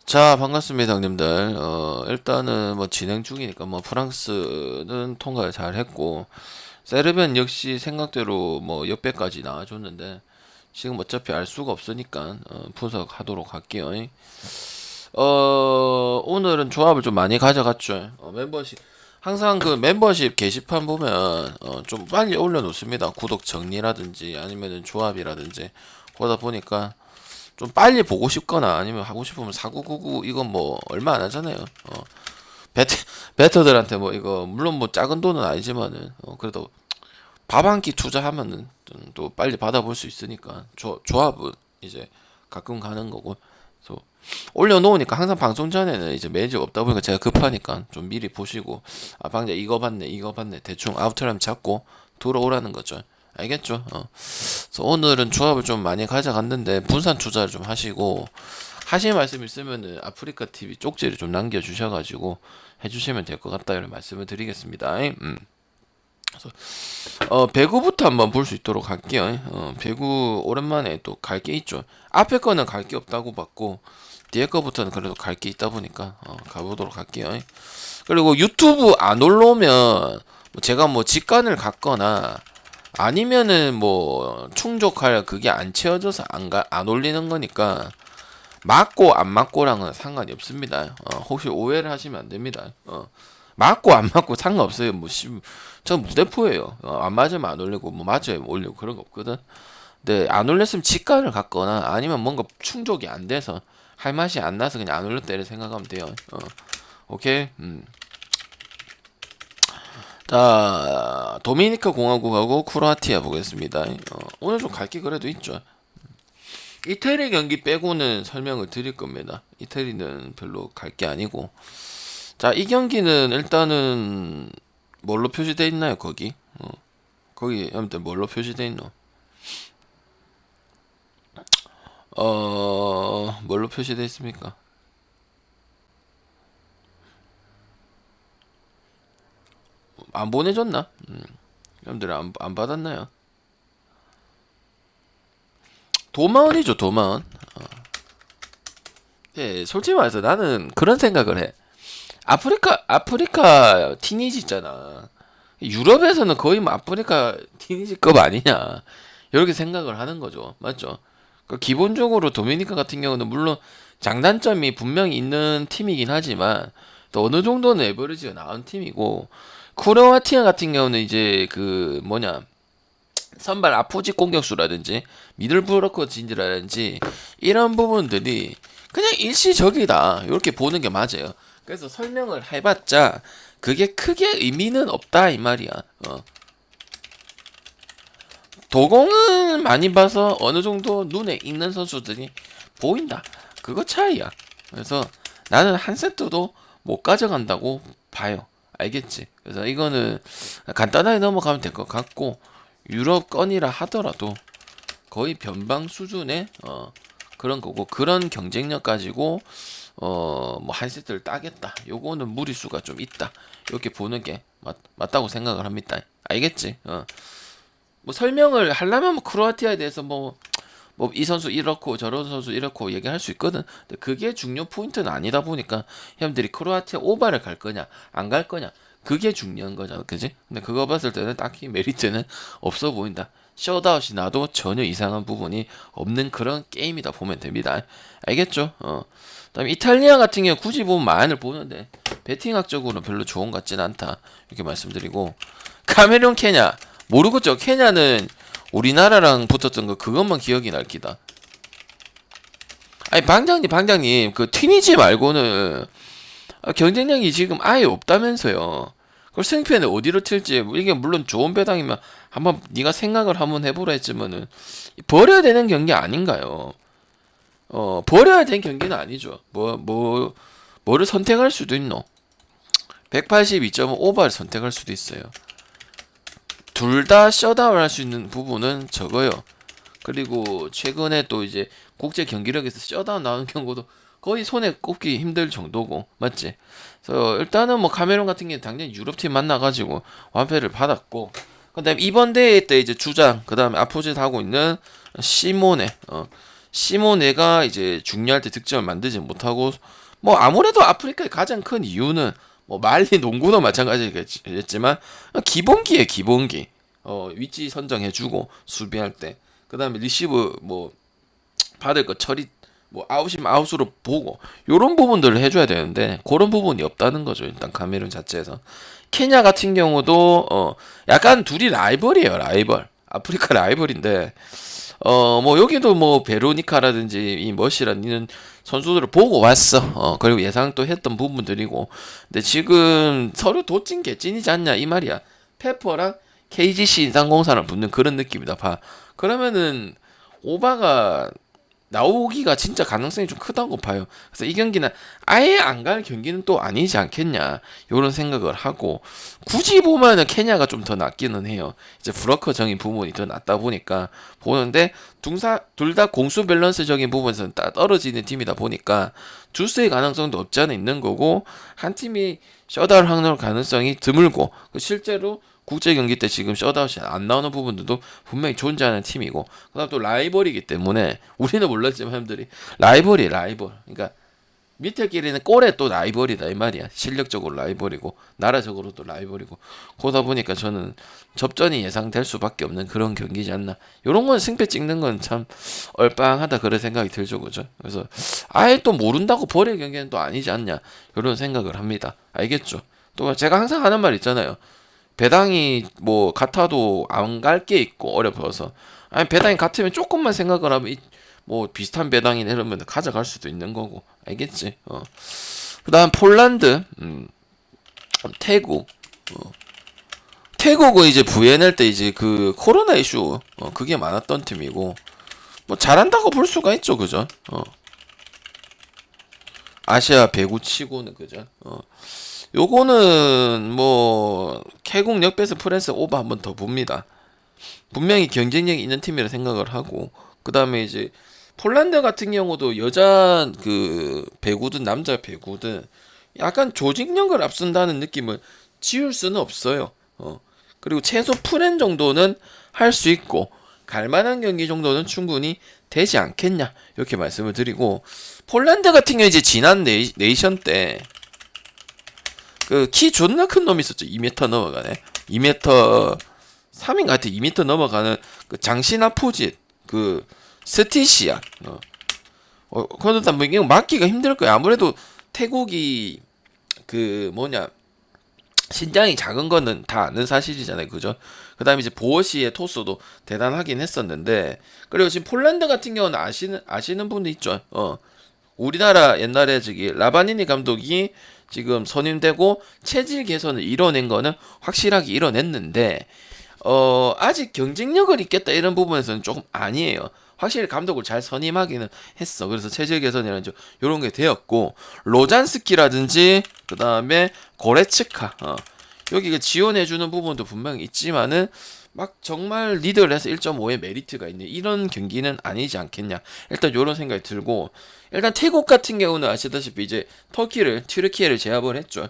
자, 반갑습니다, 형님들. 일단은 뭐 진행 중이니까 뭐 프랑스는 통과를 잘 했고, 세르비아는 역시 생각대로 뭐 역배까지 나와줬는데, 지금 어차피 알 수가 없으니까, 분석하도록 할게요. 오늘은 조합을 좀 많이 가져갔죠. 멤버십. 항상 그 멤버십 게시판 보면, 좀 빨리 올려놓습니다. 구독 정리라든지 아니면은 조합이라든지. 그러다 보니까, 좀 빨리 보고 싶거나 아니면 하고 싶으면 4999 이건 뭐 얼마 안 하잖아요. 베트 베터들한테 뭐 이거 물론 뭐 작은 돈은 아니지만은 그래도 밥 한 끼 투자하면은 또 빨리 받아볼 수 있으니까 조합은 이제 가끔 가는 거고. 그래서 올려놓으니까 항상 방송 전에는 이제 매니저 없다 보니까 제가 급하니까 좀 미리 보시고, 아 방자 이거 봤네 대충 아웃라인 잡고 들어오라는 거죠. 알겠죠? 그래서 오늘은 조합을 좀 많이 가져갔는데 분산 투자를 좀 하시고, 하실 말씀 있으면은 아프리카 TV 쪽지를 좀 남겨주셔가지고 해주시면 될 것 같다 이런 말씀을 드리겠습니다. 그래서 배구부터 한번 볼 수 있도록 할게요. 배구 오랜만에 또 갈 게 있죠. 앞에 거는 갈 게 없다고 봤고 뒤에 거부터는 그래도 갈 게 있다 보니까 가보도록 할게요. 그리고 유튜브 안 올라오면 뭐 제가 뭐 직관을 갔거나 아니면은 뭐 충족할 그게 안 채워져서 안 올리는 거니까 맞고 안 맞고랑은 상관이 없습니다. 혹시 오해를 하시면 안 됩니다. 맞고 안 맞고 상관없어요. 전 무대포예요. 안 맞으면 안 올리고 뭐 맞으면 올리고 그런 거 없거든. 근데 안 올렸으면 직관을 갔거나 아니면 뭔가 충족이 안 돼서 할 맛이 안 나서 그냥 안 올렸다 이렇게 생각하면 돼요. 오케이. 자, 도미니카 공화국하고 크로아티아 보겠습니다. 오늘 좀 갈 게 그래도 있죠. 이태리 경기 빼고는 설명을 드릴 겁니다. 이태리는 별로 갈 게 아니고. 자, 이 경기는 일단은 뭘로 표시돼 있나요, 거기? 거기 아무튼 뭘로 표시돼 있노? 뭘로 표시돼 있습니까? 안 보내줬나? 여러분들 안 받았나요? 도마은이죠, 도마은. 예, 솔직히 말해서 나는 그런 생각을 해. 아프리카 티니지 있잖아. 유럽에서는 거의 뭐 아프리카 티니지급 아니냐. 이렇게 생각을 하는 거죠. 맞죠? 그러니까 기본적으로 도미니카 같은 경우는 물론 장단점이 분명히 있는 팀이긴 하지만 또 어느 정도는 에버리지가 나온 팀이고, 크로아티아 같은 경우는 이제 그 뭐냐, 선발 아포지 공격수라든지 미들브로커 진지라든지 이런 부분들이 그냥 일시적이다 이렇게 보는 게 맞아요. 그래서 설명을 해봤자 그게 크게 의미는 없다 이 말이야. 도공은 많이 봐서 어느 정도 눈에 익는 선수들이 보인다, 그거 차이야. 그래서 나는 한 세트도 못 가져간다고 봐요. 알겠지? 그래서 이거는 간단하게 넘어가면 될 것 같고, 유럽 건이라 하더라도 거의 변방 수준의 그런 거고, 그런 경쟁력 가지고 뭐 한 세트를 따겠다, 요거는 무리수가 좀 있다 이렇게 보는 게 맞다고 생각을 합니다. 알겠지? 뭐 설명을 하려면 뭐 크로아티아에 대해서 뭐 이 선수 이렇고 저런 선수 이렇고 얘기할 수 있거든. 근데 그게 중요 포인트는 아니다 보니까 형들이 크로아티아 오바를 갈 거냐 안 갈 거냐, 그게 중요한 거잖아, 그지? 근데 그거 봤을 때는 딱히 메리트는 없어 보인다. 셧아웃이 나도 전혀 이상한 부분이 없는 그런 게임이다 보면 됩니다. 알겠죠? 그다음에 이탈리아 같은 경우 굳이 보면 마인을 보는데 배팅학적으로는 별로 좋은 것 같진 않다 이렇게 말씀드리고, 카메룬 케냐 모르겠죠. 케냐는 우리나라랑 붙었던 거 그것만 기억이 날 기다. 아니 방장님 그 튀니지 말고는 경쟁력이 지금 아예 없다면서요. 그걸 승패는 어디로 튈지, 이게 물론 좋은 배당이면 한번 네가 생각을 한번 해보라 했지만은 버려야 되는 경기 아닌가요? 버려야 되는 경기는 아니죠. 뭐를 선택할 수도 있노? 182.5 오버를 선택할 수도 있어요. 둘 다 셧아웃 할 수 있는 부분은 적어요. 그리고 최근에 또 이제 국제 경기력에서 셧아웃 나오는 경우도 거의 손에 꼽기 힘들 정도고, 맞지? 그래서 일단은 뭐 카메론 같은 게 당연히 유럽팀 만나가지고 완패를 받았고, 그다음에 이번 대회 때 이제 주장, 그다음에 아포짓 하고 있는 시모네, 시모네가 이제 중요할 때 득점을 만들지 못하고 뭐 아무래도 아프리카의 가장 큰 이유는 뭐 말리 농구도 마찬가지겠지만 기본기에 기본기 위치 선정해주고 수비할 때 그다음에 리시브 뭐 받을 거 처리 뭐 아웃이면 아웃으로 보고 요런 부분들을 해줘야 되는데 그런 부분이 없다는 거죠. 일단 카메룬 자체에서 케냐 같은 경우도 약간 둘이 라이벌이에요. 라이벌 아프리카 라이벌인데 뭐 여기도 뭐 베로니카라든지 이 멋이라는 이런 선수들을 보고 왔어. 그리고 예상도 했던 부분들이고 근데 지금 서로 도찐 개찐이지 않냐 이 말이야. 페퍼랑 KGC 인상공사를 붙는 그런 느낌이다 봐. 그러면은 오바가 나오기가 진짜 가능성이 좀 크다고 봐요. 그래서 이 경기는 아예 안 갈 경기는 또 아니지 않겠냐 이런 생각을 하고 굳이 보면은 케냐가 좀 더 낫기는 해요. 이제 브로커적인 부분이 더 낫다 보니까 보는데 둘 다 공수 밸런스적인 부분에서는 떨어지는 팀이다 보니까 주스의 가능성도 없지 않아 있는 거고 한 팀이 셧아웃 하는 가능성이 드물고 실제로 국제 경기 때 지금 셧아웃이 안 나오는 부분들도 분명히 존재하는 팀이고 그다음 또 라이벌이기 때문에 우리는 몰랐지만 사람들이 라이벌이 라이벌 그러니까 밑에끼리는 꼴에 또 라이벌이다 이 말이야. 실력적으로 라이벌이고 나라적으로도 라이벌이고 그러다 보니까 저는 접전이 예상될 수밖에 없는 그런 경기지 않나. 요런 건 승패 찍는 건 참 얼빵하다 그런 생각이 들죠 그죠. 그래서 아예 또 모른다고 버릴 경기는 또 아니지 않냐 이런 생각을 합니다. 알겠죠. 또 제가 항상 하는 말 있잖아요. 배당이 뭐 같아도 안 갈 게 있고 어려워서 아니 배당이 같으면 조금만 생각을 하면 뭐 비슷한 배당이나 이러면 가져갈 수도 있는 거고 알겠지. 그다음 폴란드 태국 태국은 이제 VNL 때 이제 그 코로나 이슈 그게 많았던 팀이고 뭐 잘한다고 볼 수가 있죠 그죠. 아시아 배구 치고는 그죠. 요거는 뭐 태국 역배스 프랑스 오버 한번 더 봅니다. 분명히 경쟁력이 있는 팀이라 생각을 하고 그 다음에 이제 폴란드 같은 경우도 여자 그 배구든 남자 배구든 약간 조직력을 앞선다는 느낌을 지울 수는 없어요. 그리고 최소 프렌 정도는 할 수 있고 갈만한 경기 정도는 충분히 되지 않겠냐 이렇게 말씀을 드리고 폴란드 같은 경우 이제 지난 네이션 때 그 키 존나 큰 놈이 있었죠. 2m 넘어가네. 2m 3인가 하여튼 2m 넘어가는 그 장시나 포짓 그 스티시아 그런데 뭐 이거 막기가 힘들 거야. 아무래도 태국이 그 뭐냐 신장이 작은 거는 다 아는 사실이잖아요. 그죠? 그 다음에 이제 보어시의 토스도 대단하긴 했었는데 그리고 지금 폴란드 같은 경우는 아시는 분도 있죠. 우리나라 옛날에 저기 라바니니 감독이 지금 선임되고 체질 개선을 이뤄낸 거는 확실하게 이뤄냈는데 아직 경쟁력을 있겠다 이런 부분에서는 조금 아니에요. 확실히 감독을 잘 선임하기는 했어. 그래서 체질 개선이라든지 이런 게 되었고 로잔스키라든지 그 다음에 고레츠카 여기 그 지원해주는 부분도 분명히 있지만은 막 정말 리드를 해서 1.5의 메리트가 있는 이런 경기는 아니지 않겠냐. 일단 이런 생각이 들고 일단 태국 같은 경우는 아시다시피 이제 튀르키예를 제압을 했죠.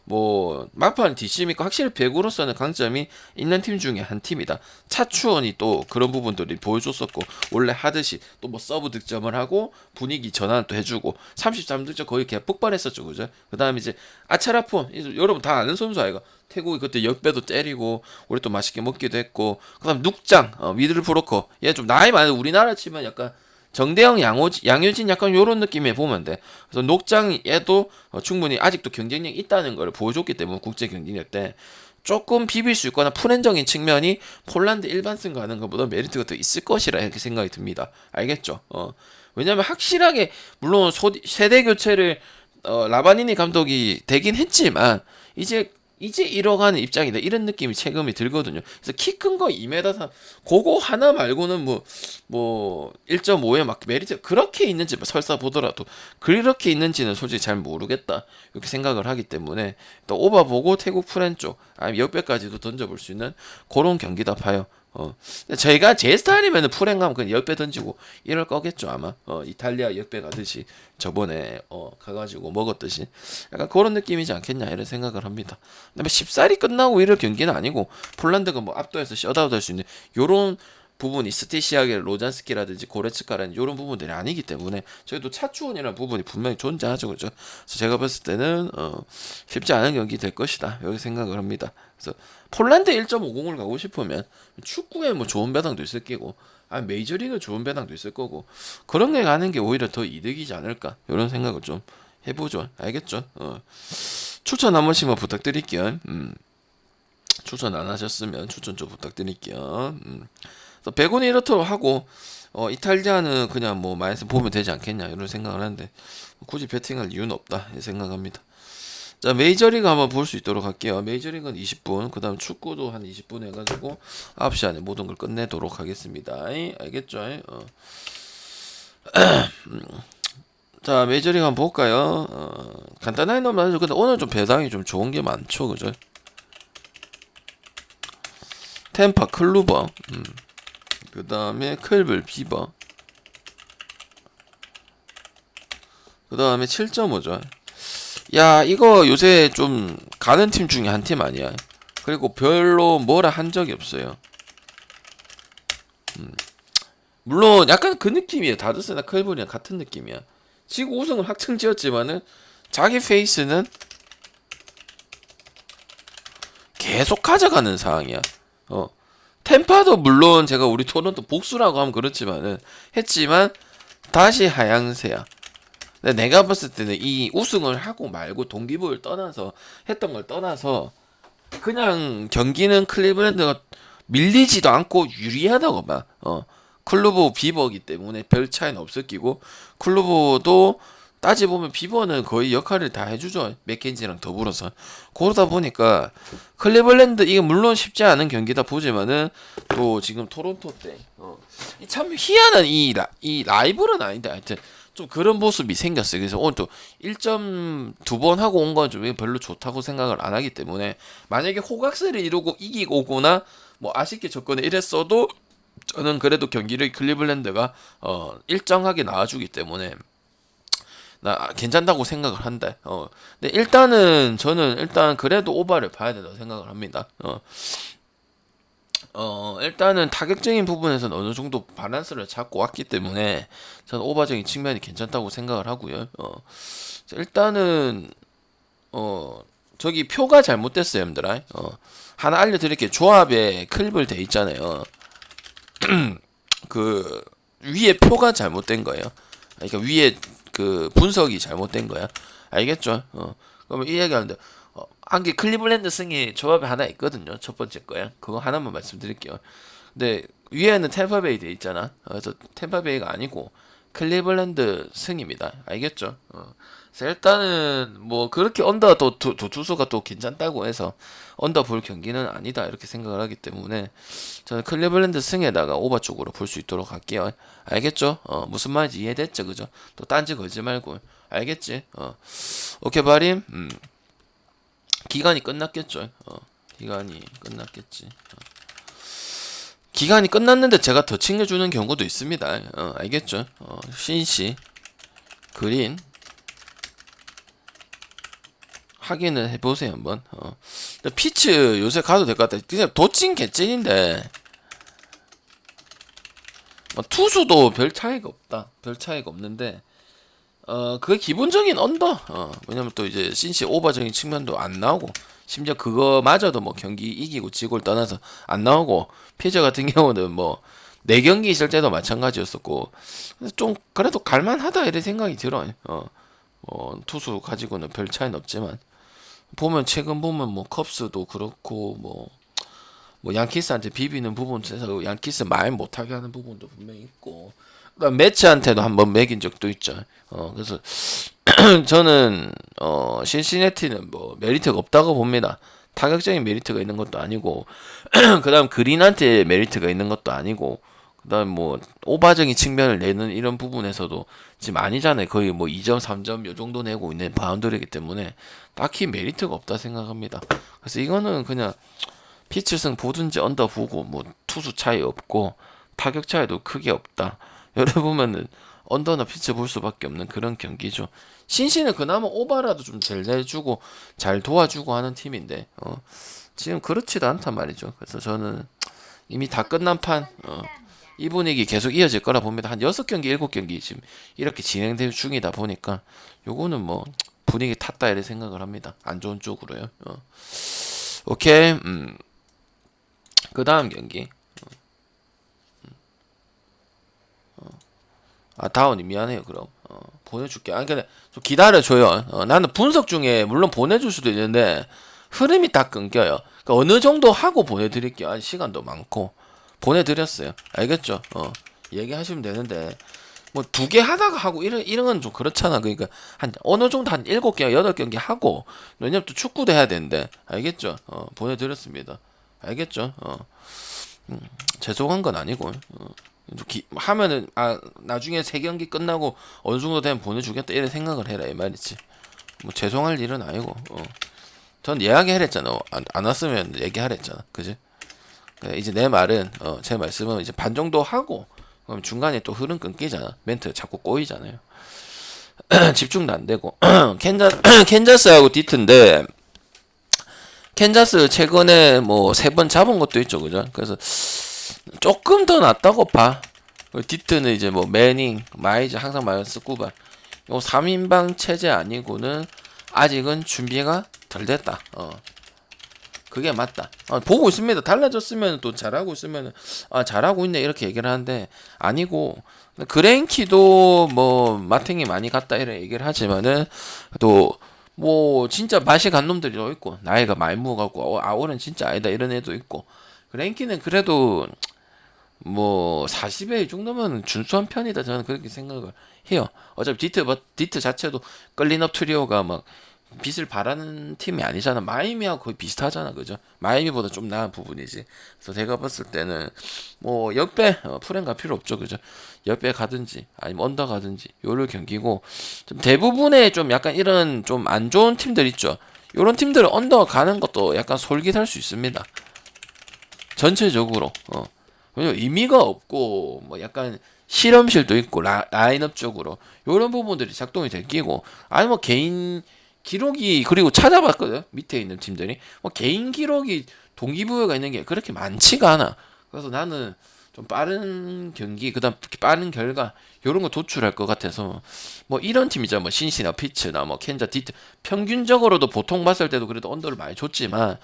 뭐 막판 뒷심이니까 확실히 배구로서는 강점이 있는 팀 중에 한 팀이다. 차추원이 또 그런 부분들이 보여줬었고 원래 하듯이 또 뭐 서브 득점을 하고 분위기 전환 또 해주고 33득점 거의 개 폭발했었죠 그죠. 그 다음에 이제 아차라폰 여러분 다 아는 선수 아이가. 태국이 그때 역배도 때리고 우리 또 맛있게 먹기도 했고 그다음 눅장 미들 브로커 얘 좀 나이 많은 우리나라 치면 약간 정대영 양효진 약간 요런 느낌에 보면 돼. 그래서 녹장 얘도 충분히 아직도 경쟁력이 있다는 걸 보여줬기 때문에 국제 경쟁력 때 조금 비빌 수 있거나 프렌적인 측면이 폴란드 일반승 가는 것보다 메리트가 더 있을 것이라 이렇게 생각이 듭니다. 알겠죠? 왜냐면 확실하게 물론 세대 교체를 라바니니 감독이 되긴 했지만 이제 잃어가는 입장이다 이런 느낌이 체감이 들거든요. 그래서 키 큰 거 2m 3 그거 하나 말고는 뭐 1.5에 막 메리트 그렇게 있는지 설사 보더라도 그렇게 있는지는 솔직히 잘 모르겠다 이렇게 생각을 하기 때문에 또 오바 보고 태국 프렌 쪽 아니면 역배까지도 던져볼 수 있는 그런 경기다 봐요. 저희가 제 스타일이면 프렌 가면 그냥 역배 던지고 이럴 거겠죠 아마. 이탈리아 역배 가듯이 저번에 가가지고 먹었듯이 약간 그런 느낌이지 않겠냐 이런 생각을 합니다. 그다음에 쉽사리 끝나고 이럴 경기는 아니고 폴란드가 뭐 압도해서 셧아웃 할 수 있는 요런 부분이 스티시아게 로잔스키라든지 고레츠카라든지 이런 부분들이 아니기 때문에 저희도 차추원이라는 부분이 분명히 존재하죠, 그죠? 그래서 제가 봤을 때는 쉽지 않은 경기 될 것이다 이렇게 생각을 합니다. 그래서 폴란드 1.50을 가고 싶으면 축구에 뭐 좋은 배당도 있을 끼고 메이저리그 좋은 배당도 있을 거고 그런 게 가는 게 오히려 더 이득이지 않을까 이런 생각을 좀 해보죠. 알겠죠? 추천 한 번씩만 부탁드릴게요. 추천 안 하셨으면 추천 좀 부탁드릴게요. 100원이 이렇도록 하고 이탈리아는 그냥 뭐 마이너스 보면 되지 않겠냐 이런 생각을 하는데 굳이 배팅할 이유는 없다 이 생각합니다. 자, 메이저리그 한번 볼 수 있도록 할게요. 메이저리그는 20분, 그 다음 축구도 한 20분 해가지고 9시 안에 모든 걸 끝내도록 하겠습니다. 알겠죠? 자, 메이저리그 한번 볼까요? 간단하게 넘어가죠. 근데 오늘 좀 배당이 좀 좋은 게 많죠, 그죠? 템파 클루버, 그 다음에 클블 비버, 그 다음에 7.5죠. 야, 이거 요새 좀 가는 팀 중에 한 팀 아니야. 그리고 별로 뭐라 한 적이 없어요. 물론 약간 그 느낌이에요. 다드스나 클블이랑 같은 느낌이야. 지금 우승을 확정 지었지만은 자기 페이스는 계속 가져가는 상황이야. 템파도 물론 제가 우리 토론토 복수라고 하면 그렇지만은 했지만 다시 하향세야. 근데 내가 봤을 때는 이 우승을 하고 말고 동기부여를 떠나서 했던 걸 떠나서 그냥 경기는 클리블랜드가 밀리지도 않고 유리하다고 봐. 클로버 비버기 때문에 별 차이는 없을 끼고 클로버도 따지보면 비버는 거의 역할을 다 해주죠. 맥켄지랑 더불어서. 그러다 보니까 클리블랜드 이게 물론 쉽지 않은 경기다 보지만은 또 지금 토론토 때 참 희한한 이 라이벌은 아닌데 하여튼 좀 그런 모습이 생겼어요. 그래서 오늘 또 1.2번 하고 온 건 좀 별로 좋다고 생각을 안 하기 때문에 만약에 호각스를 이루고 이기고 오거나 뭐 아쉽게 졌거나 이랬어도 저는 그래도 경기를 클리블랜드가 일정하게 나와주기 때문에 나 괜찮다고 생각을 한다. 근데 일단은 저는 일단 그래도 오바를 봐야 된다고 생각을 합니다. 일단은 타격적인 부분에서는 어느 정도 밸런스를 잡고 왔기 때문에 저는 오바적인 측면이 괜찮다고 생각을 하고요. 일단은 저기 표가 잘못됐어요, 여러분들아. 하나 알려드릴게요. 조합에 클립을 돼 있잖아요. 그 위에 표가 잘못된 거예요. 그러니까 위에 그 분석이 잘못된 거야. 알겠죠? 그러면 이 얘기하는데 한 개 클리블랜드 승이 조합에 하나 있거든요. 첫 번째 거야. 그거 하나만 말씀드릴게요. 근데 위에는 템파베이 돼 있잖아. 그래서 템파베이가 아니고 클리블랜드 승입니다. 알겠죠? 그래서 일단은 뭐 그렇게 언더 또 투수가 또 괜찮다고 해서 언더 볼 경기는 아니다 이렇게 생각을 하기 때문에 저는 클리블랜드 승에다가 오버 쪽으로 볼 수 있도록 할게요. 알겠죠? 무슨 말인지 이해됐죠? 그죠? 또 딴지 걸지 말고 알겠지? 오케이 바림. 기간이 끝났겠죠. 기간이 끝났겠지. 기간이 끝났는데 제가 더 챙겨주는 경우도 있습니다. 알겠죠? 신시 그린 확인을 해보세요 한번. 피츠 요새 가도 될 것 같아. 그냥 도찐 개찐인데 투수도 별 차이가 없다. 별 차이가 없는데 그 기본적인 언더. 왜냐면 또 이제 신시 오버적인 측면도 안 나오고 심지어 그거마저도 뭐 경기 이기고 지고를 떠나서 안 나오고 피처 같은 경우는 뭐 4경기 있을 때도 마찬가지였었고 좀 그래도 갈만하다 이런 생각이 들어요. 투수 가지고는 별 차이는 없지만 보면 최근 보면 뭐 컵스도 그렇고 뭐 양키스한테 비비는 부분에서 양키스 말 못하게 하는 부분도 분명히 있고 그다음 매치한테도 한번 매긴 적도 있죠. 그래서 저는 신시내티는 뭐 메리트가 없다고 봅니다. 타격적인 메리트가 있는 것도 아니고 그다음 그린한테 메리트가 있는 것도 아니고 그다음 뭐 오바적인 측면을 내는 이런 부분에서도 지금 아니잖아요. 거의 뭐 2점, 3점 요 정도 내고 있는 바운더리기 때문에 딱히 메리트가 없다 생각합니다. 그래서 이거는 그냥 피츠승 보든지 언더 보고 뭐 투수 차이 없고 타격 차이도 크게 없다. 여러 보면은 언더나 피츠 볼 수밖에 없는 그런 경기죠. 신시는 그나마 오바라도 좀 잘 내주고 잘 도와주고 하는 팀인데 지금 그렇지도 않단 말이죠. 그래서 저는 이미 다 끝난 판 이 분위기 계속 이어질 거라 봅니다. 한 6경기, 7경기 지금 이렇게 진행될 중이다 보니까 요거는 뭐 분위기 탔다 이렇게 생각을 합니다. 안 좋은 쪽으로요. 오케이. 그 다음 경기. 다운이 미안해요. 그럼 보내줄게. 아니 근데 좀 기다려줘요. 나는 분석 중에 물론 보내줄 수도 있는데 흐름이 딱 끊겨요. 그러니까 어느 정도 하고 보내드릴게요. 아직 시간도 많고 보내드렸어요. 알겠죠? 얘기하시면 되는데 뭐 2개 하다가 하고 이런 건 좀 그렇잖아. 그러니까 한 어느 정도 한 7개, 8경기 하고 왜냐면 또 축구도 해야 되는데 알겠죠? 보내드렸습니다. 알겠죠? 죄송한 건 아니고 하면은 나중에 3경기 끝나고 어느 정도 되면 보내주겠다 이런 생각을 해라 이 말이지. 뭐 죄송할 일은 아니고 전 이야기하랬잖아. 안 왔으면 얘기하랬잖아. 그지? 이제 내 말은 제 말씀은 이제 반 정도 하고 그럼 중간에 또 흐름 끊기잖아. 멘트 자꾸 꼬이잖아요. 집중도 안 되고 캔자스하고 디트인데 캔자스 최근에 뭐 3번 잡은 것도 있죠. 그죠? 그래서 조금 더 낫다고 봐. 디트는 이제 뭐 매닝, 마이즈 항상 말하는 스쿠바 요 3인방 체제 아니고는 아직은 준비가 덜 됐다. 그게 맞다. 보고 있습니다. 달라졌으면 또 잘하고 있으면 잘하고 있네 이렇게 얘기를 하는데 아니고 그랭키도 뭐 마탱이 많이 갔다 이런 얘기를 하지만은 또 뭐 진짜 맛이 간 놈들이 있고 나이가 많이 먹어갖고 올해는 진짜 아니다 이런 애도 있고 그랭키는 그래도 뭐 40회 이 정도면 준수한 편이다 저는 그렇게 생각을 해요. 어차피 디트 자체도 끌린업 트리오가 막 빛을 발하는 팀이 아니잖아. 마이애미하고 거의 비슷하잖아. 그죠? 마이애미보다 좀 나은 부분이지. 그래서 제가 봤을 때는 뭐 역배 풀엔 갈 필요 없죠. 그죠? 역배 가든지 아니면 언더 가든지 요럴 경기고 좀 대부분의 좀 약간 이런 좀 안 좋은 팀들 있죠. 요런 팀들은 언더 가는 것도 약간 솔깃할 수 있습니다. 전체적으로 왜냐면 의미가 없고 뭐 약간 실험실도 있고 라인업 쪽으로 요런 부분들이 작동이 될 끼고 아니 뭐 개인 기록이 그리고 찾아봤거든. 밑에 있는 팀들이 뭐 개인 기록이 동기부여가 있는 게 그렇게 많지가 않아. 그래서 나는 좀 빠른 경기 그다음 빠른 결과 요런 거 도출할 것 같아서 뭐 이런 팀이잖아. 뭐 신시나 피츠나 뭐 켄자 디트 평균적으로도 보통 봤을 때도 그래도 언더를 많이 줬지만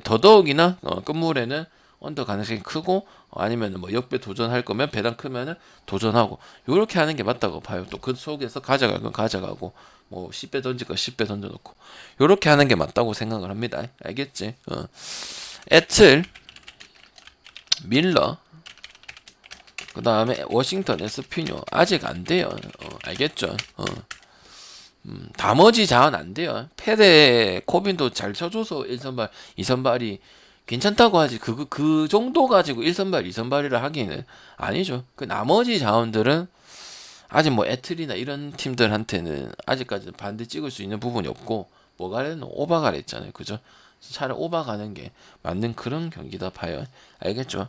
더더욱이나 끝물에는 언더 가능성이 크고 아니면 뭐 역배 도전할 거면 배당 크면은 도전하고 요렇게 하는 게 맞다고 봐요. 또 그 속에서 가져갈 건 가져가고 뭐 10배 던질 거 10배 던져놓고 요렇게 하는 게 맞다고 생각을 합니다. 알겠지? 애틀 밀러 그 다음에 워싱턴 에스피뇨 아직 안 돼요. 알겠죠? 나머지 자원 안 돼요. 패데 코빈도 잘 쳐줘서 1선발 2선발이 괜찮다고 하지 그 정도 가지고 1선발 2선발이라 하기에는 아니죠. 그 나머지 자원들은 아직 뭐 애틀이나 이런 팀들한테는 아직까지 반대 찍을 수 있는 부분이 없고 뭐가래는 오바가래 있잖아요. 그죠? 차라리 오바가는 게 맞는 그런 경기다 봐요. 알겠죠?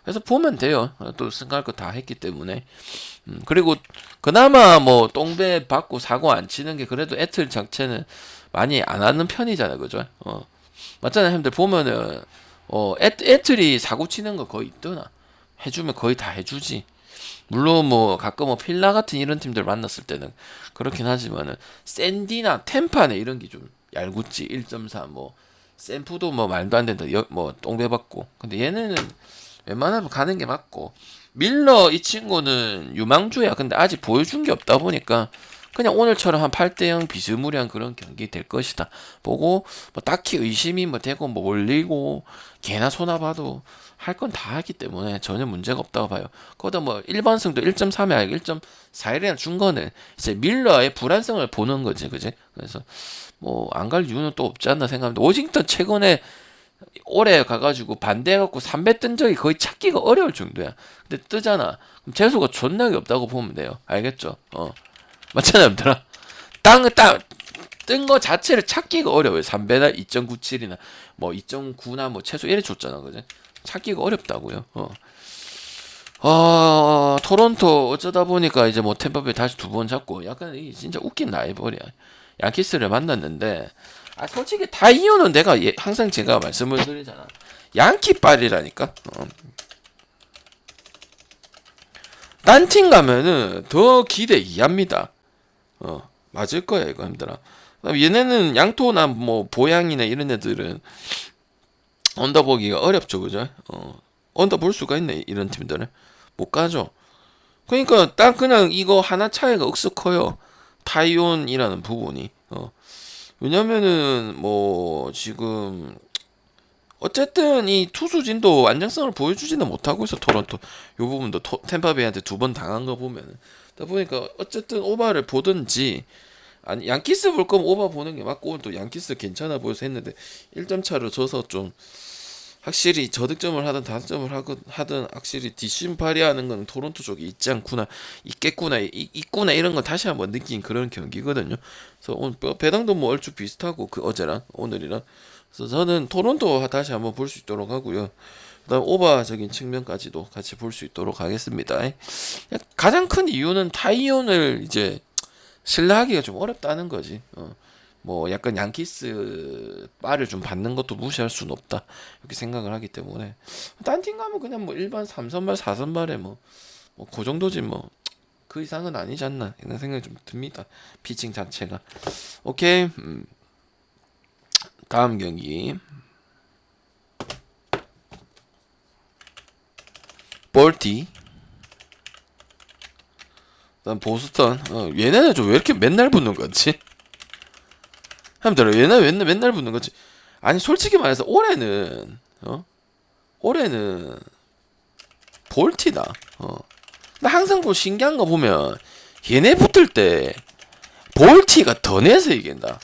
그래서 보면 돼요. 또 생각할 거 다 했기 때문에 그리고 그나마 뭐 똥배 받고 사고 안 치는 게 그래도 애틀 자체는 많이 안 하는 편이잖아요. 그죠? 맞잖아요. 형들 보면은 애틀이 사고 치는 거 거의 있더나 해주면 거의 다 해주지. 물론 뭐 가끔 뭐 필라 같은 이런 팀들 만났을 때는 그렇긴 하지만은 샌디나 템파네 이런 게 좀 얄궂지. 1.4 뭐 샌프도 뭐 말도 안 된다 뭐 똥배 받고 근데 얘네는 웬만하면 가는 게 맞고 밀러 이 친구는 유망주야. 근데 아직 보여준 게 없다 보니까 그냥 오늘처럼 한 8대0 비스무리한 그런 경기 될 것이다 보고 뭐 딱히 의심이 뭐 되고 뭐 올리고 개나 소나 봐도 할 건 다 하기 때문에 전혀 문제가 없다고 봐요. 거기다 뭐 일반승도 1.3이 아니고 1.41이나 준 거는 이제 밀러의 불안성을 보는 거지. 그지? 그래서 뭐 안 갈 이유는 또 없지 않나 생각합니다. 워싱턴 최근에 올해 가가지고 반대해갖고 3배 뜬 적이 거의 찾기가 어려울 정도야. 근데 뜨잖아. 그럼 재수가 존나게 없다고 보면 돼요. 알겠죠? 맞잖아요, 얘들아. 뜬 거 자체를 찾기가 어려워요. 3배나 2.97이나 뭐 2.9나 뭐 최소 1에 줬잖아, 그지? 찾기가 어렵다고요. 토론토 어쩌다 보니까 이제 뭐 템파베이 다시 2번 잡고 약간 진짜 웃긴 라이벌이야. 양키스를 만났는데 솔직히 다 이유는 내가 항상 제가 말씀을 드리잖아. 양키빨이라니까. 딴 팀 가면은 더 기대 이합니다. 맞을 거야 이거 힘들어. 얘네는 양토나 뭐 보양이나 이런 애들은 언더 보기가 어렵죠, 그죠? 언더 볼 수가 있네 이런 팀들은 못 가죠. 그러니까 딱 그냥 이거 하나 차이가 억수 커요. 타이온이라는 부분이. 왜냐면은 뭐 지금 어쨌든 이 투수진도 안정성을 보여주지는 못하고 있어 토론토. 요 부분도 템파베이한테 두 번 당한 거 보면은. 그러다 보니까 어쨌든 오바를 보든지 아니 양키스 볼 거면 오바 보는 게 맞고 또 양키스 괜찮아 보여서 했는데 1점 차로 져서 좀 확실히 저득점을 하든 다득점을 하든 확실히 뒷심 발휘하는 건 토론토 쪽에 있지 않구나 있겠구나 있구나 이런 거 다시 한번 느낀 그런 경기거든요. 그래서 오늘 배당도 뭐 얼추 비슷하고 그 어제랑 오늘이랑 그래서 저는 토론토 다시 한번 볼 수 있도록 하고요. 그다음 오바적인 측면까지도 같이 볼 수 있도록 하겠습니다. 가장 큰 이유는 타이온을 이제 신뢰하기가 좀 어렵다는 거지. 뭐 약간 양키스 빠를 좀 받는 것도 무시할 수는 없다 이렇게 생각을 하기 때문에 딴 팀 가면 그냥 뭐 일반 3선발 4선발에 뭐 그 정도지 뭐 그 이상은 아니지 않나 이런 생각이 좀 듭니다. 피칭 자체가. 오케이. 다음 경기 볼티 그다음 보스턴. 얘네는 좀 왜 이렇게 맨날 붙는 거지? 한번 얘네 맨날 붙는 거지. 아니 솔직히 말해서 올해는 볼티다. 나 항상 뭐 신기한 거 보면 얘네 붙을 때 볼티가 더 내서 이긴다.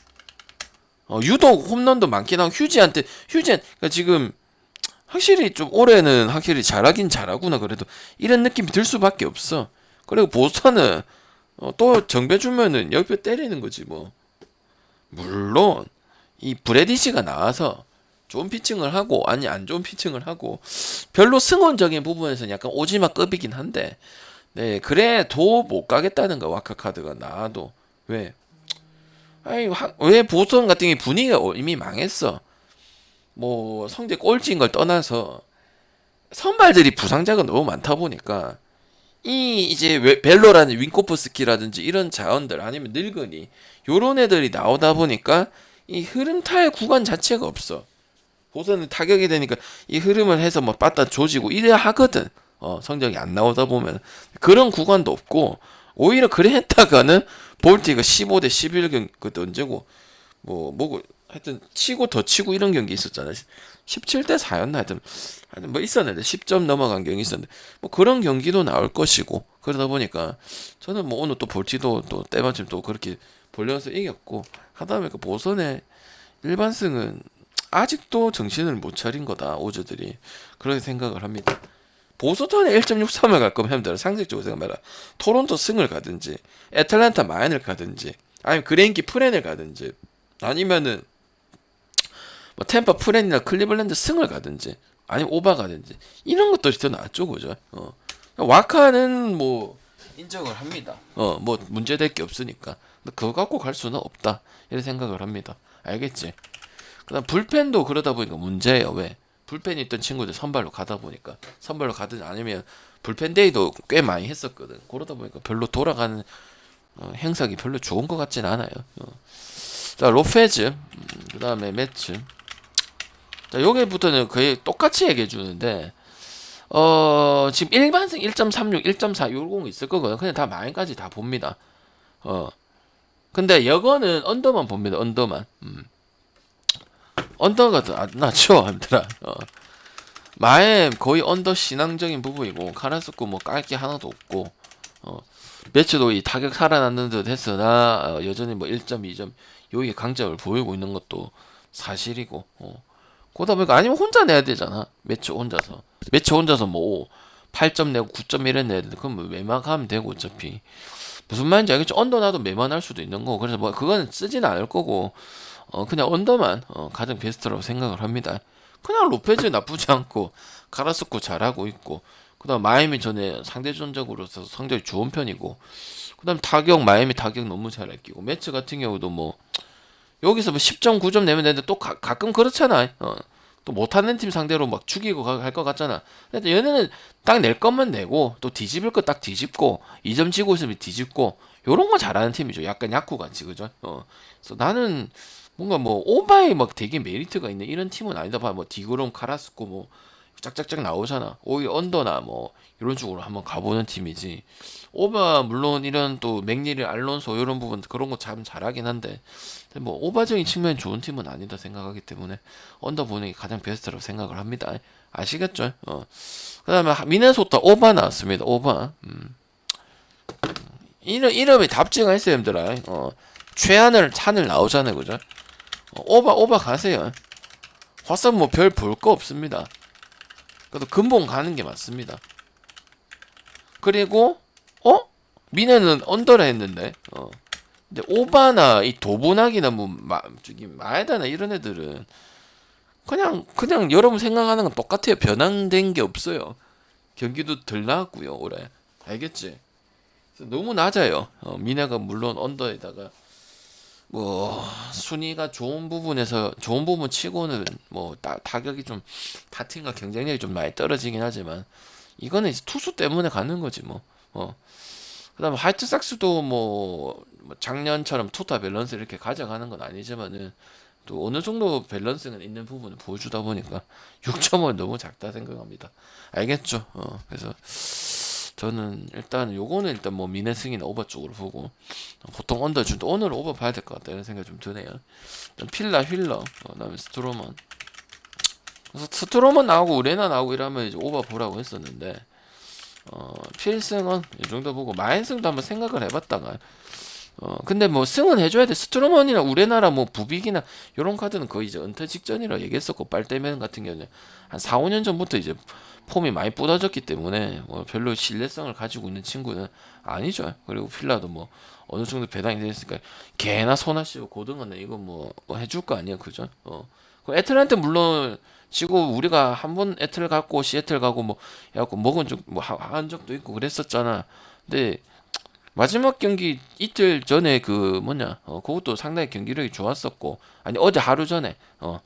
유독 홈런도 많긴 하고 그러니까 지금 확실히 좀 올해는 확실히 잘하긴 잘하구나. 그래도 이런 느낌이 들 수밖에 없어. 그리고 보스턴은 또 정배 주면은 옆에 때리는 거지 뭐. 물론 이 브래디시가 나와서 좋은 피칭을 하고 아니 안 좋은 피칭을 하고 별로 승원적인 부분에서는 약간 오지마급이긴 한데 네 그래도 못 가겠다는 거 와카카드가 나와도 왜? 아니 왜 보스턴 같은 게 분위기가 이미 망했어. 뭐 성적 꼴찌인 걸 떠나서 선발들이 부상자가 너무 많다 보니까 이 이제 벨로라는 윙코프스키라든지 이런 자원들 아니면 늙은이 요런 애들이 나오다 보니까 이 흐름 탈 구간 자체가 없어. 보선은 타격이 되니까 이 흐름을 해서 뭐 빠따 조지고 이래야 하거든. 성적이 안 나오다 보면 그런 구간도 없고 오히려 그래 했다가는 볼티가 15대 11 경기 그때 언제고 뭐고 하여튼 치고 더 치고 이런 경기 있었잖아요. 17대 4였나 하여튼 뭐 있었는데 10점 넘어간 경기 있었는데 뭐 그런 경기도 나올 것이고 그러다 보니까 저는 뭐 오늘 또 볼티도 또 때마침 또 그렇게 벌려서 이겼고 하다 보니까 보선의 일반승은 아직도 정신을 못 차린 거다 오즈들이 그렇게 생각을 합니다. 보스턴에 1.63을 갈 거면 형들 상식적으로 생각해라. 토론토 승을 가든지 애틀랜타 마인을 가든지 아니면 그레인키 프렌을 가든지 아니면은 뭐 템파 프렌이나 클리블랜드 승을 가든지 아니면 오바 가든지 이런 것들이 더 낫죠 그죠. 와카는 뭐 인정을 합니다. 뭐 문제될 게 없으니까 근데 그거 갖고 갈 수는 없다 이런 생각을 합니다. 알겠지? 그다음 불펜도 그러다 보니까 문제예요. 왜? 불펜이 있던 친구들 선발로 가다 보니까 선발로 가든 아니면 불펜 데이도 꽤 많이 했었거든. 그러다 보니까 별로 돌아가는 행사기 별로 좋은 것 같진 않아요. 자 로페즈 그 다음에 매츠. 자 여기부터는 거의 똑같이 얘기해 주는데 지금 일반승 1.36, 1.4 요런 거 있을 거거든. 그냥 다 마인까지 다 봅니다. 근데 여거는 언더만 봅니다. 언더만. 언더가 더 낫죠, 얘들아. 마엠 거의 언더 신앙적인 부분이고 카라스코 뭐 깔 게 하나도 없고 매치도 이 타격 살아났는 듯 했으나 여전히 뭐 1점, 2점 여기에 강점을 보이고 있는 것도 사실이고 그러다 보니까 아니면 혼자 내야 되잖아. 매치 혼자서 뭐 8점 내고 9점 이런 내야 되는데 그럼 뭐 외막하면 되고 어차피 무슨 말인지 알겠죠? 언더 나도 매만할 수도 있는 거고 그래서 뭐 그거는 쓰지는 않을 거고 그냥 언더만 가장 베스트라고 생각을 합니다. 그냥 로페즈 나쁘지 않고 카라스코 잘하고 있고 그다음 마이애미 전에 상대전적으로서 성적이 좋은 편이고 그다음 타격 마이애미 타격 너무 잘 아끼고 매치 같은 경우도 뭐 여기서 뭐 10점 9점 내면 되는데 또 가끔 그렇잖아. 또 못하는 팀 상대로 막 죽이고 할 것 같잖아. 근데 얘네는 딱 낼 것만 내고 또 뒤집을 거 딱 뒤집고 2점 지고 있으면 뒤집고 요런 거 잘하는 팀이죠. 약간 야쿠같이 그죠? 그래서 나는 뭔가 뭐 오바에 막 되게 메리트가 있는 이런 팀은 아니다 봐. 뭐 디그롬 카라스코 뭐 짝짝짝 나오잖아. 오히려 언더나 뭐 이런 쪽으로 한번 가보는 팀이지. 오바 물론 이런 또 맥니리 알론소 이런 부분 그런 거 참 잘하긴 한데 뭐 오바적인 측면 좋은 팀은 아니다 생각하기 때문에 언더 보는 게 가장 베스트라고 생각을 합니다. 아시겠죠? 그다음에 미네소타 오바 나왔습니다. 오바. 이름이 답지가 있어요, 힘들어. 최하늘 찬을 나오잖아요, 그죠? 오바 가세요. 화성 뭐 별 볼 거 없습니다. 그래도 근본 가는 게 맞습니다. 그리고 미네는 언더라 했는데 근데 오바나 이 도보나기나 뭐 저기 마에다나 이런 애들은 그냥 여러분 생각하는 건 똑같아요. 변환된 게 없어요. 경기도 덜 나왔고요 올해. 알겠지? 너무 낮아요. 미네가 물론 언더에다가 뭐 순위가 좋은 부분에서 좋은 부분 치고는 뭐 타격이 좀 타팀과 경쟁력이 좀 많이 떨어지긴 하지만 이거는 이제 투수 때문에 가는 거지 뭐. 그다음에 화이트삭스도 뭐 작년처럼 투타 밸런스 이렇게 가져가는 건 아니지만은 또 어느 정도 밸런스가 있는 부분을 보여주다 보니까 6.5는 너무 작다 생각합니다. 알겠죠? 그래서 저는 일단 요거는 일단 뭐 미네승이나 오버 쪽으로 보고 보통 언더 준다. 오늘 오버 봐야 될 것 같다 이런 생각이 좀 드네요. 필라 휠러 그다음에 스트로먼. 그래서 스트로먼 나오고 우레나 나오고 이러면 이제 오버 보라고 했었는데 필승은 이 정도 보고 마인승도 한번 생각을 해봤다가 근데 뭐 승은 해줘야 돼. 스트로먼이나 우레나라 뭐 부빅이나 요런 카드는 거의 이제 은퇴 직전이라 얘기했었고 빨대맨 같은 경우는 한 4, 5년 전부터 이제 폼이 많이 부러졌기 때문에 뭐 별로 신뢰성을 가지고 있는 친구는 아니죠. 그리고 필라도 뭐 어느 정도 배당이 됐으니까 개나 소나 씌고 고등어는 이거 뭐 해줄 거 아니야, 그죠? 그 애틀한테 물론 지고 우리가 한 번 애틀 갔고 시애틀 가고 뭐 해갖고 먹은 적뭐한 적도 있고 그랬었잖아. 근데 마지막 경기 이틀 전에 그 뭐냐 그것도 상당히 경기력이 좋았었고 아니 어제 하루 전에 그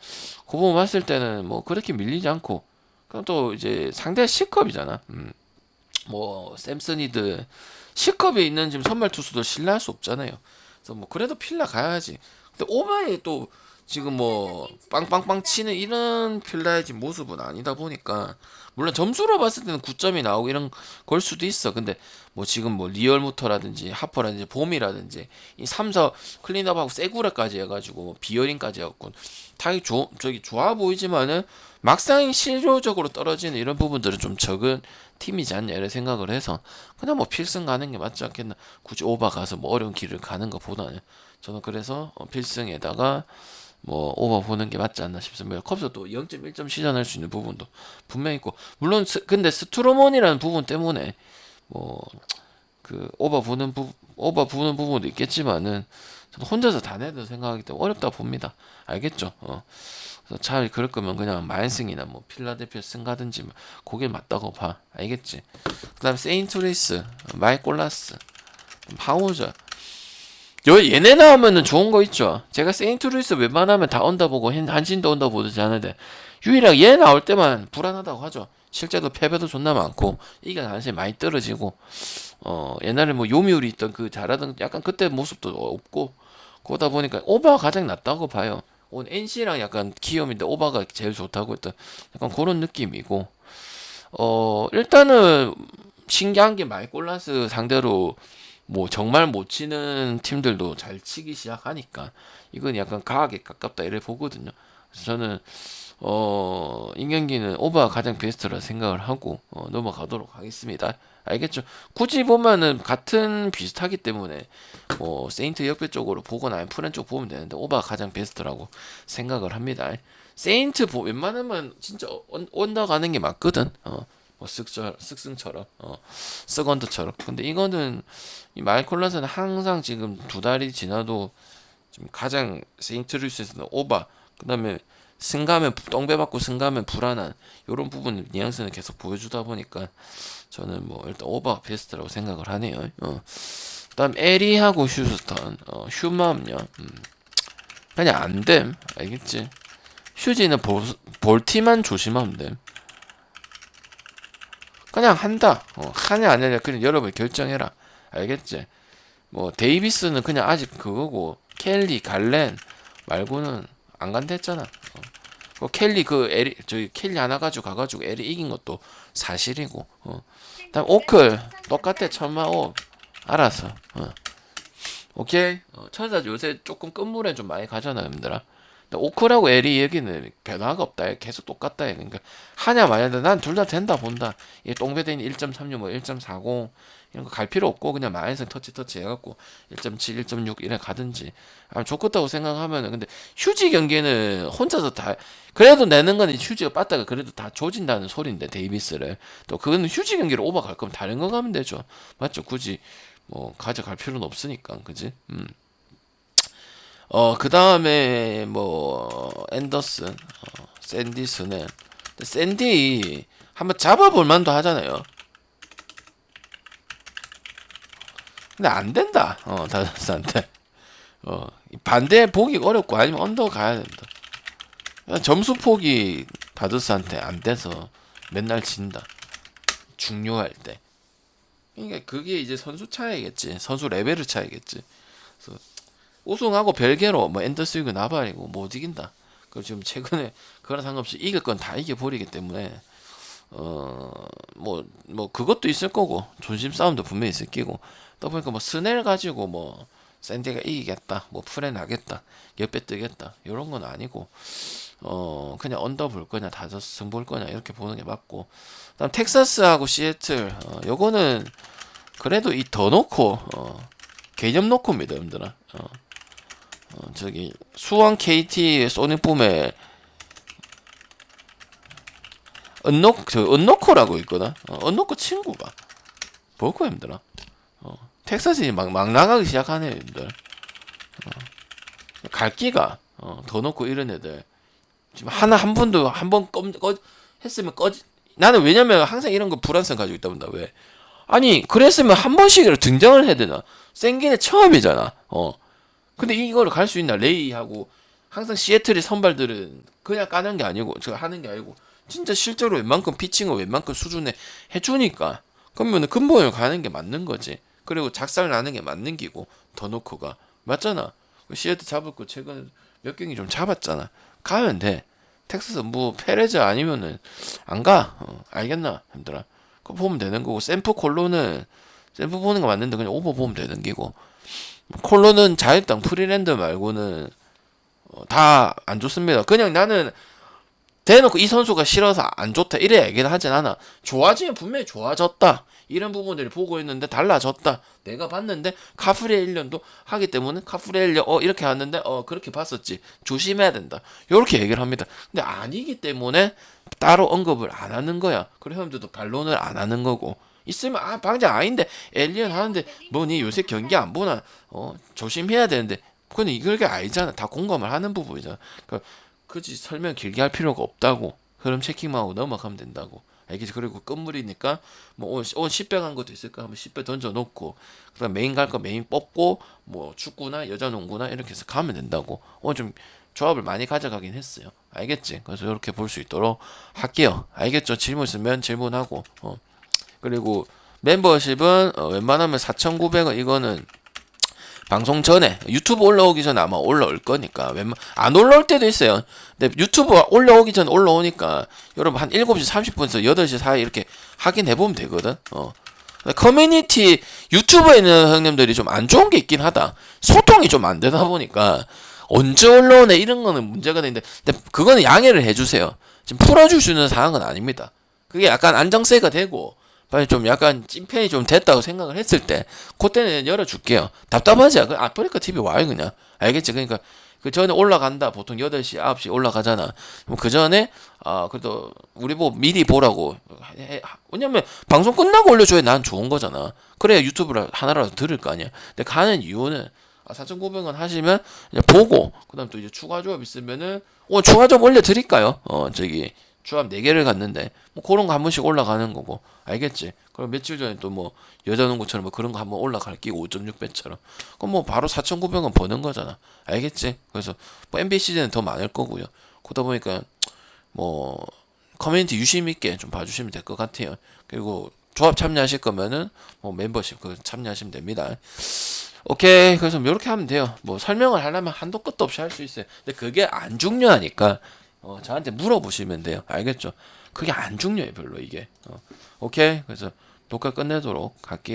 부분 봤을 때는 뭐 그렇게 밀리지 않고 그럼 또 이제 상대 C컵이잖아. 뭐 샘슨이드 C컵에 있는 지금 선발 투수들 신뢰할 수 없잖아요. 그래서 뭐 그래도 필라 가야지. 근데 오바에 또 지금 뭐 빵빵빵 치는 이런 필라의 지금 모습은 아니다 보니까 물론 점수로 봤을 때는 9점이 나오고 이런 걸 수도 있어. 근데 뭐 지금 뭐 리얼무터라든지 하퍼라든지 봄이라든지 이 3사 클린업하고 세구라까지 해가지고 뭐 비어링까지 해갖고 타이 저기 좋아 보이지만은 막상 실효적으로 떨어지는 이런 부분들은 좀 적은 팀이지 않냐 이런 생각을 해서 그냥 뭐 필승 가는 게 맞지 않겠나. 굳이 오바 가서 뭐 어려운 길을 가는 것보다는 저는 그래서 필승에다가 뭐 오버 보는 게 맞지 않나 싶습니다. 컵스 또 0.1점 시전할 수 있는 부분도 분명히 있고 물론 근데 스트로먼이라는 부분 때문에 뭐 그 오버 부는 부분도 있겠지만은 저는 혼자서 다 내도 생각하기 때문에 어렵다 봅니다. 알겠죠? 그래서 차라리 그럴 거면 그냥 마인승이나 뭐 필라델피아 승 가든지 그게 맞다고 봐. 알겠지? 그다음 세인트루이스, 마이콜라스, 하우저. 얘네 나오면은 좋은 거 있죠. 제가 세인트루이스 웬만하면 다 언더보고 한신도 언더보지 않은데 유일하게 얘 나올 때만 불안하다고 하죠. 실제로 패배도 존나 많고 이게 가능성이 많이 떨어지고 옛날에 뭐 요미우리 있던 그 잘하던 약간 그때 모습도 없고 그러다 보니까 오바가 가장 낫다고 봐요. 오늘 NC랑 약간 키움인데 오바가 제일 좋다고 했던 약간 그런 느낌이고 일단은 신기한 게 마이콜라스 상대로 뭐 정말 못 치는 팀들도 잘 치기 시작하니까 이건 약간 과학에 가깝다 이래 보거든요. 그래서 저는 이 경기는 오버가 가장 베스트라 생각을 하고 넘어가도록 하겠습니다. 알겠죠? 굳이 보면은 같은 비슷하기 때문에 뭐 세인트 역배 쪽으로 보거나 아니면 프렌 쪽 보면 되는데 오버가 가장 베스트라고 생각을 합니다. 세인트 웬만하면 진짜 언더 가는 게 맞거든. 뭐 쓱승처럼 쓱언더처럼. 근데 이거는 이 마이콜라스는 항상 지금 두 달이 지나도 지금 가장 세인트루이스에서는 오버 그다음에 승가면 똥배 받고 승가면 불안한 이런 부분 뉘앙스는 계속 보여주다 보니까 저는 뭐 일단 오버가 베스트라고 생각을 하네요. 그다음 에리하고 휴스턴 휴마음요. 그냥 안됨 알겠지? 휴지는 볼티만 조심하면 돼. 그냥 한다. 하냐 안 하냐 그냥 여러분 결정해라. 알겠지? 뭐 데이비스는 그냥 아직 그거고 켈리, 갈렌 말고는 안 간다 했잖아. 켈리 저기 켈리 하나 가가지고 에리 이긴 것도 사실이고. 다음 오클 똑같아. 천마오 알았어. 오케이. 천사 요새 조금 끝물에 좀 많이 가잖아, 여러분들아. 오크라고 에리 얘기는 변화가 없다. 계속 똑같다. 그러니까 하냐 마냐인데 난 둘 다 된다 본다. 이 똥배대인 1.36, 뭐 1.40 이런 거 갈 필요 없고 그냥 마인성 터치 해갖고 1.7, 1.6 이래 가든지. 좋겠다고 생각하면은 근데 휴지 경기는 혼자서 다 그래도 내는 건 휴지가 빠따가 그래도 다 조진다는 소린데 데이비스를 또 그거는 휴지 경기를 오버 갈 거면 다른 거 가면 되죠. 맞죠? 굳이 뭐 가져갈 필요는 없으니까, 그지? 그 다음에 뭐 앤더슨, 샌디스는 샌디 한번 잡아볼 만도 하잖아요. 근데 안 된다. 다저스한테. 반대 보기 어렵고 아니면 언더 가야 된다. 점수 포기 바드스한테 안 돼서 맨날 진다. 중요할 때. 그러니까 그게 이제 선수 차이겠지. 선수 레벨의 차이겠지. 그래서 우승하고 별개로 뭐 앤더스이고 나발이고 못 이긴다. 그 지금 최근에 그거랑 상관없이 이길 건 다 이겨버리기 때문에 뭐 그것도 있을 거고 존심 싸움도 분명히 있을 끼고 또 보니까 뭐 스넬 가지고 뭐 샌디가 이기겠다, 뭐 풀에 나겠다, 옆에 뜨겠다 이런 건 아니고 그냥 언더 볼 거냐 다저스 승 볼 거냐 이렇게 보는 게 맞고 그다음 텍사스하고 시애틀 요거는 그래도 이 더 놓고 개념 놓고입니다, 여러분들아. 저기 수원 KT 소닉붐에 은노코라고 있거든. 은노코 친구가 볼 거야, 힘들어. 텍사스이 막 나가기 시작하네, 힘들. 갈기가 더 놓고 이런 애들 지금 한 번도 한번 했으면 꺼지. 나는 왜냐면 항상 이런 거 불안성 가지고 있다 본다. 왜? 아니 그랬으면 한 번씩이라도 등장을 해야 되나? 생기는 처음이잖아. 근데 이거를 갈 수 있나? 레이하고 항상 시애틀의 선발들은 그냥 까는 게 아니고 저 하는 게 아니고 진짜 실제로 웬만큼 피칭을 웬만큼 수준에 해주니까 그러면 근본을 가는 게 맞는 거지. 그리고 작살 나는 게 맞는 기고 더 놓고가 맞잖아. 시애틀 잡을 거 최근 몇 경기 좀 잡았잖아. 가면 돼. 텍사스 뭐 페레즈 아니면은 안 가. 알겠나? 힘들어. 그거 보면 되는 거고 샘프 콜로는 샘프 보는 거 맞는데 그냥 오버 보면 되는 기고 콜로는 자유땅 프리랜드 말고는 다 안 좋습니다. 그냥 나는 대놓고 이 선수가 싫어서 안 좋다 이래 얘기는 하진 않아. 좋아지면 분명히 좋아졌다. 이런 부분들을 보고 있는데 달라졌다. 내가 봤는데 카프레 1년도 하기 때문에 카프레 1년 이렇게 왔는데 그렇게 봤었지. 조심해야 된다. 이렇게 얘기를 합니다. 근데 아니기 때문에 따로 언급을 안 하는 거야. 그래 형들도 반론을 안 하는 거고. 있으면 방장 아닌데 엘리언 하는데 뭐니 요새 경기 안 보나 조심해야 되는데 그건 이게 아니잖아. 다 공감을 하는 부분이잖아. 그러니까 굳이 설명 길게 할 필요가 없다고. 흐름 체킹만 하고 넘어가면 된다고. 알겠지? 그리고 끝물이니까 뭐 오늘 10배 간 것도 있을까 하면 10배 던져놓고 그다음 메인 갈 거 메인 뽑고 뭐 축구나 여자 농구나 이렇게 해서 가면 된다고. 오늘 좀 조합을 많이 가져가긴 했어요. 알겠지? 그래서 이렇게 볼 수 있도록 할게요. 알겠죠? 질문 있으면 질문하고 그리고 멤버십은 웬만하면 4,900원 이거는 방송 전에 유튜브 올라오기 전에 아마 올라올 거니까 안 올라올 때도 있어요. 근데 유튜브 올라오기 전에 올라오니까 여러분 한 7시 30분에서 8시 사이 이렇게 확인해 보면 되거든. 커뮤니티 유튜브에 있는 형님들이 좀 안 좋은 게 있긴 하다. 소통이 좀 안 되다 보니까 언제 올라오네 이런 거는 문제가 되는데 근데 그거는 양해를 해주세요. 지금 풀어줄 수 있는 상황은 아닙니다. 그게 약간 안정세가 되고 빨리 좀 약간 찐팬이 좀 됐다고 생각을 했을 때 그때는 열어줄게요. 답답하지? 아프리카 TV 와요 그냥. 알겠지? 그러니까 그 전에 올라간다. 보통 8시 9시 올라가잖아. 그 전에 그래도 우리 미리 보라고 왜냐면 방송 끝나고 올려줘야 난 좋은 거잖아. 그래야 유튜브를 하나라도 들을 거 아니야. 근데 가는 이유는 4,900원 하시면 이제 보고 그다음 또 이제 추가 조합 있으면은 추가 조합 올려드릴까요? 저기 조합 4개를 갔는데 뭐 그런 거 한 번씩 올라가는 거고. 알겠지? 그럼 며칠 전에 또 뭐 여자농구처럼 뭐 그런 거 한번 올라갈 끼고 5.6배처럼 그럼 뭐 바로 4,900원 버는 거잖아. 알겠지? 그래서 뭐 NBA 시즌은 더 많을 거고요. 그러다 보니까 뭐 커뮤니티 유심 있게 좀 봐주시면 될 것 같아요. 그리고 조합 참여하실 거면은 뭐 멤버십 그 참여하시면 됩니다. 오케이. 그래서 이렇게 하면 돼요. 뭐 설명을 하려면 한도 끝도 없이 할 수 있어요. 근데 그게 안 중요하니까 저한테 물어보시면 돼요. 알겠죠? 그게 안 중요해 별로 이게. 오케이. 그래서 녹화 끝내도록 할게요.